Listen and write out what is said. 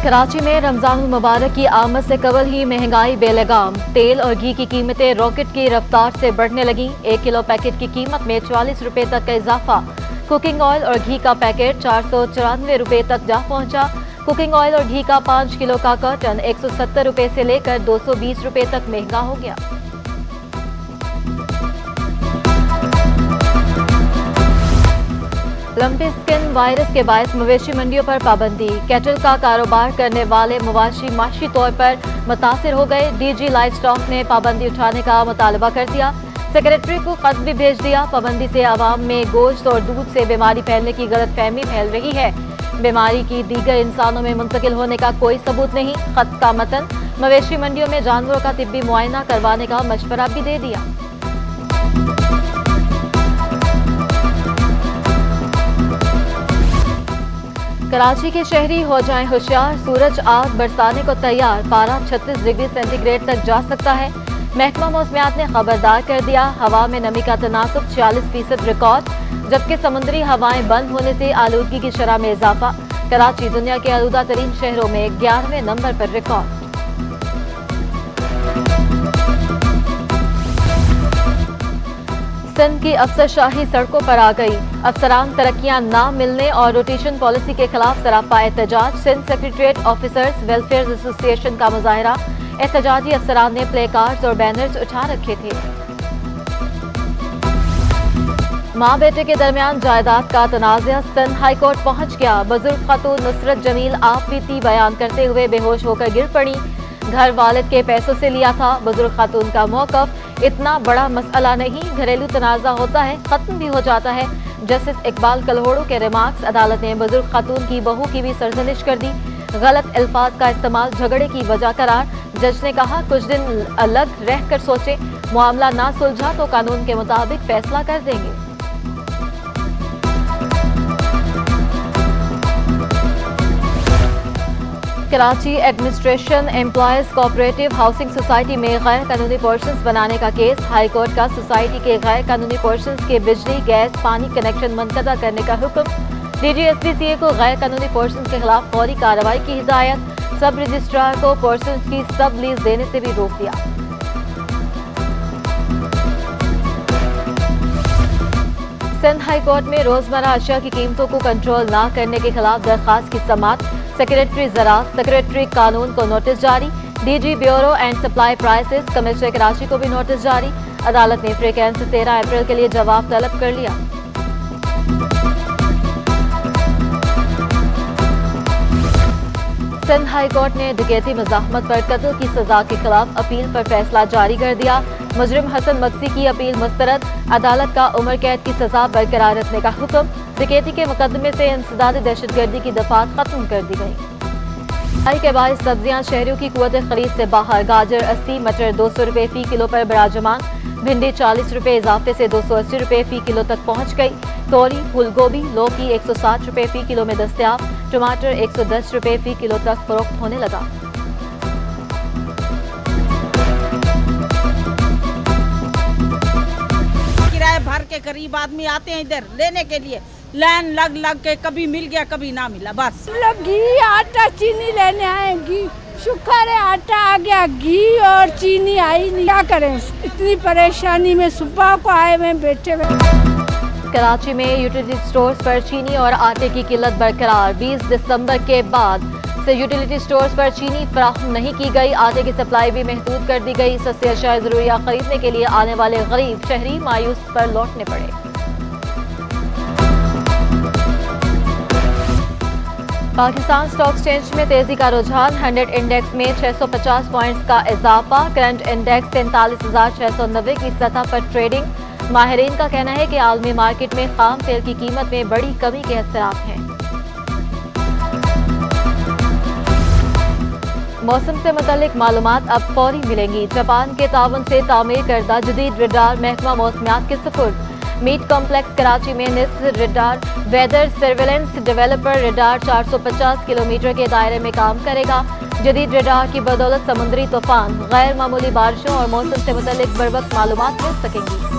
कराची में रमजान मुबारक की आमद से कबल ही महंगाई बेलगाम। तेल और घी की कीमतें रॉकेट की रफ्तार से बढ़ने लगी। 1 किलो पैकेट की कीमत में 44 रुपए तक का इजाफा। कुकिंग ऑयल और घी का पैकेट 494 रुपए तक जा पहुंचा। कुकिंग ऑयल और घी का 5 किलो का कार्टन 170 रुपए से लेकर 220 रुपए तक महंगा हो गया। लंपी स्किन वायरस के बायस मवेशी मंडियों पर पाबंदी। कैटल का कारोबार करने वाले मवाशी माशी तौर पर मुतासिर हो गए। डीजी लाइव स्टॉक ने पाबंदी उठाने का मुतालबा कर दिया। सेक्रेटरी को खत भी भेज दिया। पाबंदी से आवाम में गोश्त और दूध से बीमारी फैलने की गलतफहमी फैल रही है। बीमारी की दीगर इंसानों में मुंतकिल होने का कोई सबूत नहीं। खत का मतन, मवेशी मंडियों में जानवरों का तिब्बी मुआयना करवाने का मशवरा भी दे दिया। कराची के शहरी हो जाएं होशियार, सूरज आग बरसाने को तैयार। पारा 36 डिग्री सेंटीग्रेड तक जा सकता है। महकमा मौसमियात ने खबरदार कर दिया। हवा में नमी का तनासुब 46% रिकॉर्ड, जबकि समुद्री हवाएं बंद होने से आलूदगी की शरह में इजाफा। कराची दुनिया के आलूदा तरीन शहरों में 11वें नंबर पर रिकॉर्ड। सिंध की अफसरशाही सड़कों पर आ गई। अफसरान तरक्कियां ना मिलने और रोटेशन पॉलिसी के खिलाफ सरापा एहतजाज। Sindh secretariat officers welfare association का मुजाहरा। एहतजाजी अफसरान ने प्ले कार्ड्स और बैनर्स उठा रखे थे। माँ बेटे के दरमियान जायदाद का तनाज़ा। सिंध हाई कोर्ट पहुंच गया। बुजुर्ग खातून नुसरत जमील आप बीती बयान करते हुए बेहोश होकर गिर पड़ी। घर वालिद के पैसों से लिया था। बुजुर्ग खातून का मौक़िफ़, इतना बड़ा मसला नहीं, घरेलू तनाज़ा होता है, खत्म भी हो जाता है। जस्टिस इकबाल कलहोड़ो के रिमार्क्स। अदालत ने बुजुर्ग खातून की बहू की भी सरजनिश कर दी। गलत अल्फाज का इस्तेमाल झगड़े की वजह करार। जज ने कहा कुछ दिन अलग रह कर सोचे, मामला ना सुलझा तो कानून के मुताबिक फैसला कर देंगे। Karachi administration employees cooperative housing society में गैर कानूनी पोर्शंस बनाने का केस। हाई कोर्ट का सोसाइटी के गैर कानूनी पोर्शंस के बिजली, गैस, पानी कनेक्शन मुनक़ता करने का हुक्म। DGSPCA को गैर कानूनी पोर्शंस के खिलाफ फौरी कार्रवाई की हिदायत। सब रजिस्ट्रार को पोर्शंस की सब लीज देने से भी रोक दिया। सिंध हाई कोर्ट में रोजमर्रा अशिया की कीमतों को कंट्रोल न करने के खिलाफ दरखास्त की समाअत। सेक्रेटरी ज़राअत, सेक्रेटरी कानून को नोटिस जारी। DG bureau and supply prices, commissioner Karachi को भी नोटिस जारी। अदालत ने फ्रीकेंस से 13 अप्रैल के लिए जवाब तलब कर लिया। सिंध हाई कोर्ट ने डकैती मज़ाहमत पर कत्ल की सजा के खिलाफ अपील पर फैसला जारी कर दिया। मुजरिम हसन मक्सी की अपील मुस्तरद। अदालत का उम्र कैद की सजा बरकरार रखने का हुक्म। डकैती के मुकदमे से इंसदाद दहशतगर्दी की दफात खत्म कर दी गई। महंगाई के बायस सब्जियां शहरियों की कुव्वत खरीद से बाहर। गाजर 80, मटर 200 रुपए फी किलो पर बराजमान। भिंडी 40 रुपए इजाफे से 280 रुपए फी किलो तक पहुंच गई। तोरी, फूल गोभी, लौकी 160 रुपए फी किलो में दस्तयाब। टमाटर 110 रुपए फी किलो तक फरोख्त होने लगा। किराए भर के गरीब आदमी आते हैं इधर लेने के लिए, लाइन लग लग के कभी मिल गया कभी ना मिला। बस लोग घी, आटा, चीनी लेने आएंगी। शुक्र है आटा आ गया, घी और चीनी आई नहीं। क्या करें, इतनी परेशानी में सुबह को आए हुए बैठे हुए। कराची में यूटिलिटी स्टोर्स पर चीनी और आटे की किल्लत बरकरार। 20 दिसंबर के बाद से यूटिलिटी स्टोर्स पर चीनी फराहम नहीं की गई। आटे की सप्लाई भी महदूद कर दी गई। सस्ती अशिया ज़रूरिया खरीदने के लिए आने वाले गरीब शहरी मायूस पर लौटने पड़े। पाकिस्तान स्टॉक एक्सचेंज में तेजी का रुझान। 100 इंडेक्स में 650 पॉइंट्स का इजाफा। करंट इंडेक्स 43,690 की सतह पर ट्रेडिंग। माहिरीन का कहना है कि आलमी मार्केट में खाम तेल की कीमत में बड़ी कमी के असरात हैं। मौसम से मुतल्लिक मालूमात अब फौरी मिलेंगी। जापान के ताउन से तामीर करदा जदीद रडार महकमा मौसमियात के सुपुर्द। मीट कॉम्प्लेक्स कराची में निस्फ radar weather surveillance Doppler radar 450 kilometre के दायरे में काम करेगा। जदीद रडार की बदौलत समुद्री तूफान, गैर मामूली बारिशों और मौसम से मुतल्लिक बर वक्त मालूमात मिल सकेंगी।